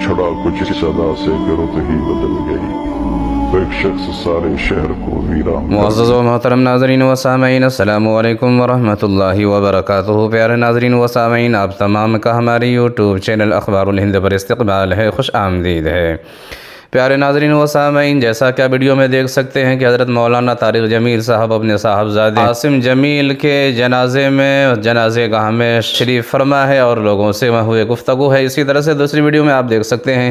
چھڑا کچھ اس ادا سے کرو تو ہی بدل گئی، تو ایک شخص سارے شہر کو ویران۔ معزز و محترم ناظرین و سامعین، السلام علیکم ورحمۃ اللہ وبرکاتہ۔ پیارے ناظرین و سامعین، آپ تمام کا ہمارے یوٹیوب چینل اخبار الہند پر استقبال ہے، خوش آمدید ہے۔ پیارے ناظرین و سامعین، جیسا کہ ویڈیو میں دیکھ سکتے ہیں کہ حضرت مولانا طارق جمیل صاحب اپنے صاحبزادے عاصم جمیل کے جنازے میں جنازے گاہ میں شریف فرما ہے اور لوگوں سے ہوئے گفتگو ہے۔ اسی طرح سے دوسری ویڈیو میں آپ دیکھ سکتے ہیں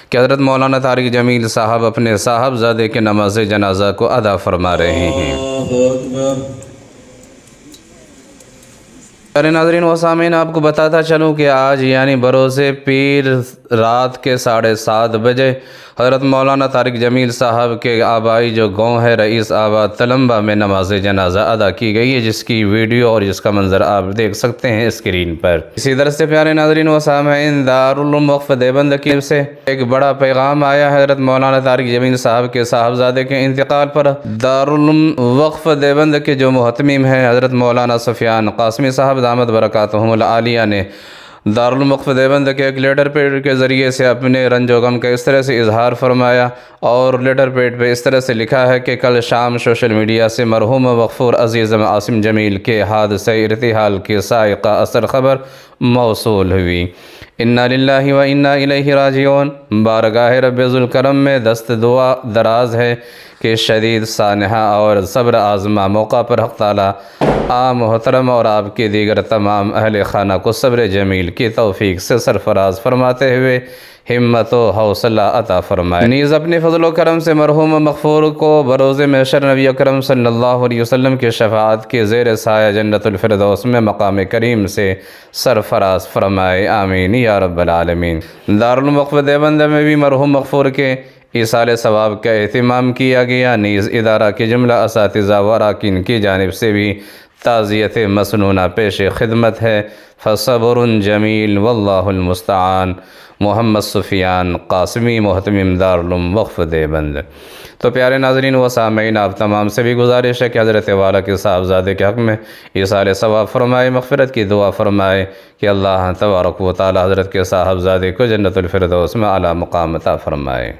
کہ حضرت مولانا طارق جمیل صاحب اپنے صاحبزادے کے نماز جنازہ کو ادا فرما رہے ہیں۔ پیارے ناظرین و سامعین، آپ کو بتاتا چلوں کہ آج یعنی بروز پیر رات کے 7:30 بجے حضرت مولانا طارق جمیل صاحب کے آبائی جو گاؤں ہے رئیس آباد تلمبہ میں نماز جنازہ ادا کی گئی ہے، جس کی ویڈیو اور جس کا منظر آپ دیکھ سکتے ہیں اسکرین پر۔ اسی طرح سے پیارے ناظرین و سامعین، دارالعلوم وقف دیوبند کی طرف سے ایک بڑا پیغام آیا ہے حضرت مولانا طارق جمیل صاحب کے صاحبزادے کے انتقال پر۔ دارالعلوم وقف دیوبند کے جو محتمم ہیں حضرت مولانا سفیان قاسمی صاحب دامت برکاتہم العالیہ نے دارالعلوم وقف دیوبند کے ایک لیٹر پیڈ کے ذریعے سے اپنے رنج و غم کا اس طرح سے اظہار فرمایا، اور لیٹر پیڈ پہ اس طرح سے لکھا ہے کہ کل شام سوشل میڈیا سے مرحوم وقفور عزیز عاصم جمیل کے حادثہ ارتحال کی سائقہ اثر خبر موصول ہوئی۔ انا للہ و انا الیہ راجعون۔ بارگاہ رب ذوالکرم میں دست دعا دراز ہے کہ شدید سانحہ اور صبر آزما موقع پر حق تعالیٰ محترم اور آپ کے دیگر تمام اہل خانہ کو صبر جمیل کی توفیق سے سرفراز فرماتے ہوئے ہمت و حوصلہ عطا فرمائے۔ نیز اپنے فضل و کرم سے مرحوم مغفور کو بروز محشر نبی اکرم صلی اللہ علیہ وسلم کی شفاعت کے زیر سایہ جنت الفردوس میں مقام کریم سے سرفراز فرمائے، آمین یا رب العالمین۔ دارالعلوم وقف دیوبند میں بھی مرحوم مغفور کے ایصال ثواب کا اہتمام کیا گیا، نیز ادارہ کے جملہ اساتذہ و اراکین کی جانب سے بھی تعزیت مسنونہ پیش خدمت ہے۔ فصبر جمیل واللہ المستعان۔ محمد سفیان قاسمی، محتمم دارالعلوم وقف دیوبند۔ تو پیارے ناظرین و سامعین، آپ تمام سے بھی گزارش ہے کہ حضرت والا کے صاحبزادے کے حق میں ایصال ثواب فرمائے، مغفرت کی دعا فرمائے کہ اللہ تبارک و تعالی حضرت کے صاحبزادے کو جنت الفردوس میں اعلیٰ مقام عطا فرمائے۔